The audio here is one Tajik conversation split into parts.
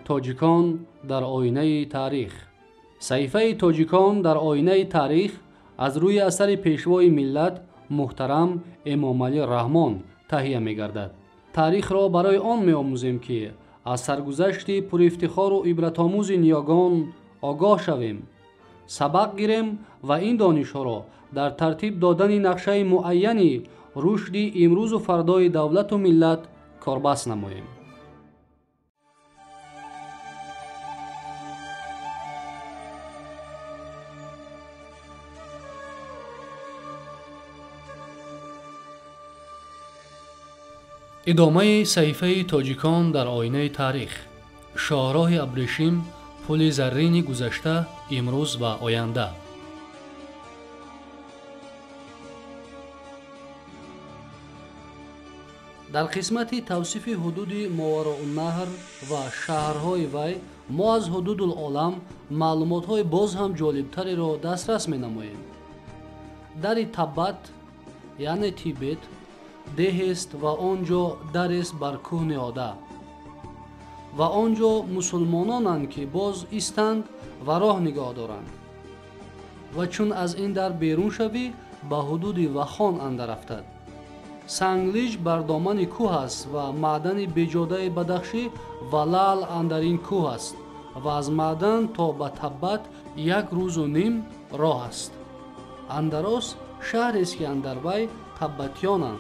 توجیکان در آینه تاریخ. صحیفه توجیکان در آینه تاریخ از روی اثر پیشوای ملت محترم امام علی رحمان تهیه می گردد. تاریخ را برای آن می آموزیم که از سرگذشت پر افتخار و عبرت آموز نیاگان آگاه شویم، سبق گیریم و این دانش‌ها را در ترتیب دادن نقشه معینی رشد امروز و فردای دولت و ملت کاربست نماییم. ادامه صحیفه تاجیکان در آینه تاریخ. شاهراه ابریشم، پل زرین گذشته، امروز و آینده. در قسمت توصیف حدود ماوراءالنهر و شهرهای وی ما از حدود العالم معلومات‌های باز هم جالبتری را دسترس می‌نماییم. در تبت یعنی تیبت ده است و آنجا در است بر کوه نهاده و آنجا مسلمانانند که باز ایستند و راه نگاه دارند و چون از این در بیرون شوی به حدود وخان اندر افتد. سنگلیج بر دامن کوه است و معدن بجاده بدخشی و لعل اندر این کوه است و از معدن تا به تبت 1.5 روز راه است. اندراس شهر است که اندر وی تبتیانند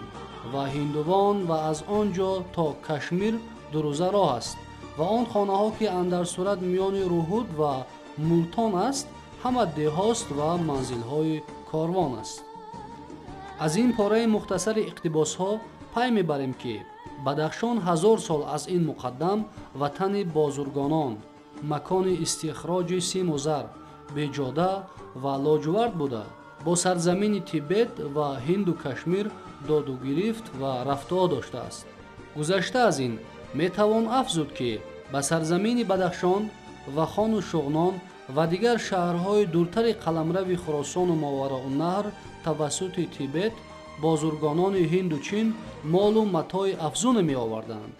و هندوان و از آنجا تا کشمیر 2 روزه راه است و آن خانه ها که اندر صورت میان روهود و مولتان است همه دهاست و منزل های کاروان است. از این پاره مختصر اقتباس ها پی میبریم که بدخشان 1000 سال از این مقدم وطن بازرگانان، مکان استخراج سیم و زر، بجاده و لاجورد بوده، با سرزمین تیبت و هند و کشمیر داد و گرفت و رفت و آمد داشته است. گذشته از این میتوان افزود که به سرزمین بدخشان و خان و شغنان و دیگر شهرهای دورتر قلمرو خراسان و ماوراءالنهر توسط تیبت بازرگانان هند و چین مال و متاع افزون می آوردند.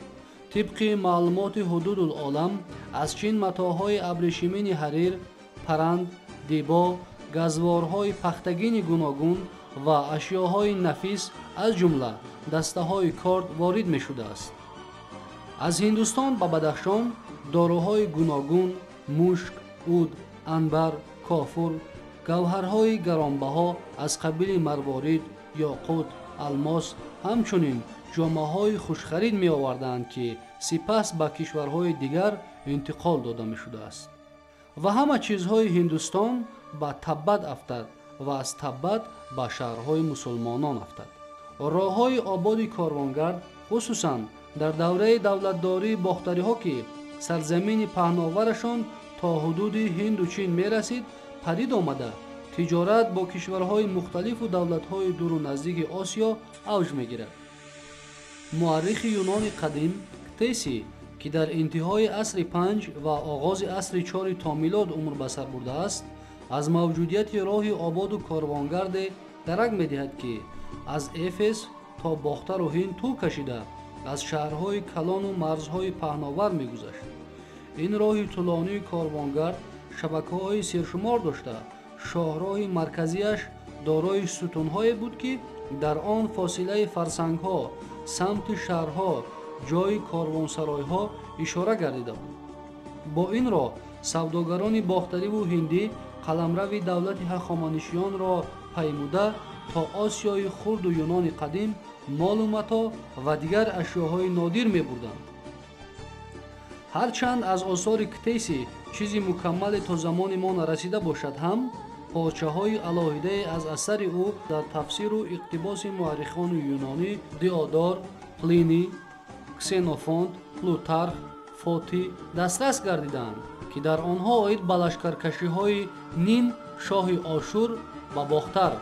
طبق معلومات حدود العالم از چین متاعهای ابریشمین حریر، پرند، دیبا، گزوارهای پختگین گوناگون و اشیاهای نفیس از جمله دسته های کارد وارد می شده است. از هندوستان به بدخشان داروهای گوناگون، مشک، عود، عنبر، کافور، گوهرهای گرانبها از قبیل مروارید، یاقوت، الماس، همچنین جامه‌های خوشخرید می آوردند که سپس به کشورهای دیگر انتقال داده می شده است. و همه چیزهای هندوستان به تبت افتاد و از تبت به شهرهای مسلمانان افتاد. راههای آباد کاروانگرد خصوصاً در دوره دولتداری باختری ها که سرزمین پهناورشان تا حدود هند و چین می رسید پدید آمده تجارت با کشورهای مختلف و دولت‌های دور و نزدیک آسیا اوج می گیرد. مورخ یونان قدیم کتیسی که در انتهای عصر 5 و آغاز عصر 4 تا میلاد عمر به سر برده است از موجودیت راه آباد و کاروانگرد درک می دهد که از افس تا باختر و هند طول کشیده از شهرهای کلان و مرزهای پهناور می گذشت. این راه طولانی کاروانگرد شبکه‌های سرشمار داشته، شاهراه مرکزیش دارای ستون‌هایی بود که در آن فاصله فرسنگ‌ها سمت شهرها جای کاروانسرای‌ها اشاره گردیده بود. با این راه سوداگران باختری و هندی قلمرو دولت هخامنشیان را پیموده تا آسیای خرد و یونان قدیم مال و متاع و دیگر اشیاهای نادر می بردند. هرچند از آثار کتیسی چیزی مکمل تا زمان ما نرسیده باشد هم پارچه‌های علاهیده از اثر او در تفسیر و اقتباس مورخان یونانی دیودار، پلینی، کسنوفونت، پلوتارخ، فوتی دسترس گردیدند که در آنها آید به لشکرکشی‌های نین شاه آشور و باختر،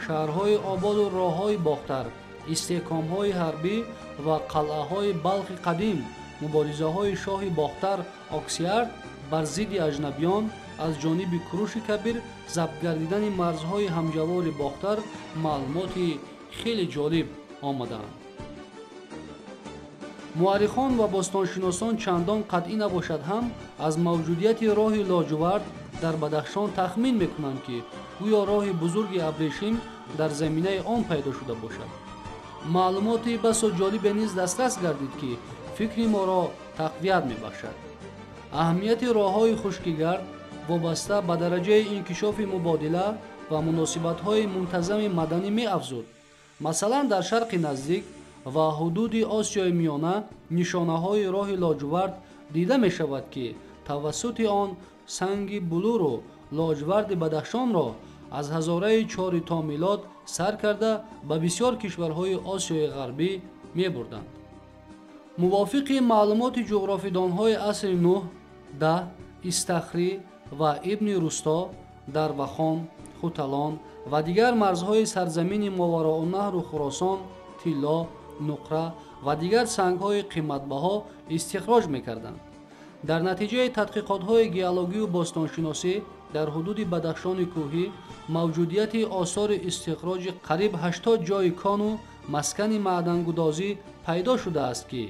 شهرهای آباد و راههای باختر، استحکام‌های حربی و قلعه‌های بلخ قدیم، مبارزه‌های شاه باختر آکسیارد بر ضد اجنبیان از جانب کوروش کبیر، ضبط گردیدن مرزهای همجوار باختر معلومات خیلی جالب آمدند. муаррихон ва бостоншиносон чандон қатъӣ набошад ҳам аз мавҷудияти роҳи лоҷувард дар Бадахшон тахмин мекунанд, ки гӯё роҳи бузурги Абрешим дар заминаи он пайдо шуда бошад. маълумоти басо ҷолибе низ дастрас гардид, ки фикри моро тақвият мебахшад. аҳамияти роҳҳои хушкигард вобаста ба дараҷаи инкишофи мубодила ва муносибатҳои мунтазами маданӣ меафзуд. масалан, дар шарқи наздик ва ҳудуди Осиёи Миёна нишонаҳои роҳи лоҷувард дида мешавад, ки тавассути он санги булуру лоҷварди Бадахшонро аз ҳазораи 4 то милод сар карда ба бисёр кишварҳои Осиёи ғарбӣ мебурданд. мувофиқи маълумоти ҷуғрофидонҳои асри Нуҳ, Даҳ, Истахри ва Ибни Русто, дар Вахон, Хуталон ва дигар марзҳои сарзамини Мовароунаҳру Хуросон тилло, нуқра ва дигар сангҳои қиматбаҳо истихроҷ мекарданд. дар натиҷаи тадқиқотҳои геологию бостоншиносӣ дар ҳудуди Бадахшони кӯҳӣ мавҷудияти осори истихроҷи қариб 80 ҷойи кону маскани маъдангудозӣ пайдо шудааст, ки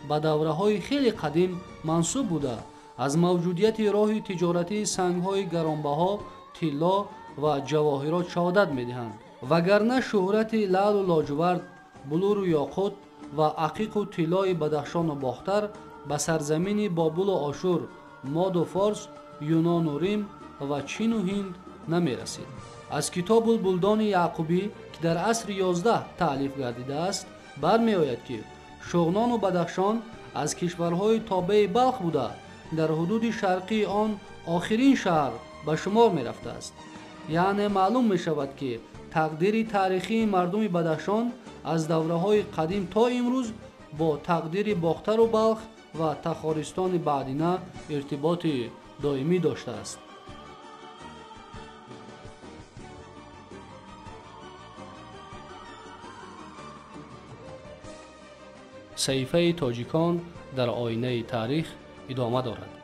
ба давраҳои хеле қадим мансуб буда аз мавҷудияти роҳи тиҷоратии сангҳои гаронбаҳо, тилло ва ҷавоҳирот шаҳодат медиҳанд. вагарна шӯҳрати лаълу лоҷвард, булуру ёқут ва ақиқу тиллои Бадахшону Бохтар ба сарзамини Бобулу Ошур, Моду Форс, Юнону Рим ва Чину Ҳинд намерасид. аз китобул Булдони Яъқубӣ, ки дар асри 11 таълиф гардидааст, бармеояд, ки Шуғнону Бадахшон аз кишварҳои тобеи Балх буда дар ҳудуди шарқии он охирин шаҳр ба шумор мерафтааст. яъне маълум мешавад, ки тақдири таърихии мардуми Бадахшон аз давраҳои қадим то имрӯз бо тақдири Бохтару Балх ва Тахористони Баъдина иртиботи доимӣ доштааст. саҳифаи тоҷикон дар оинаи таърих идома дорад.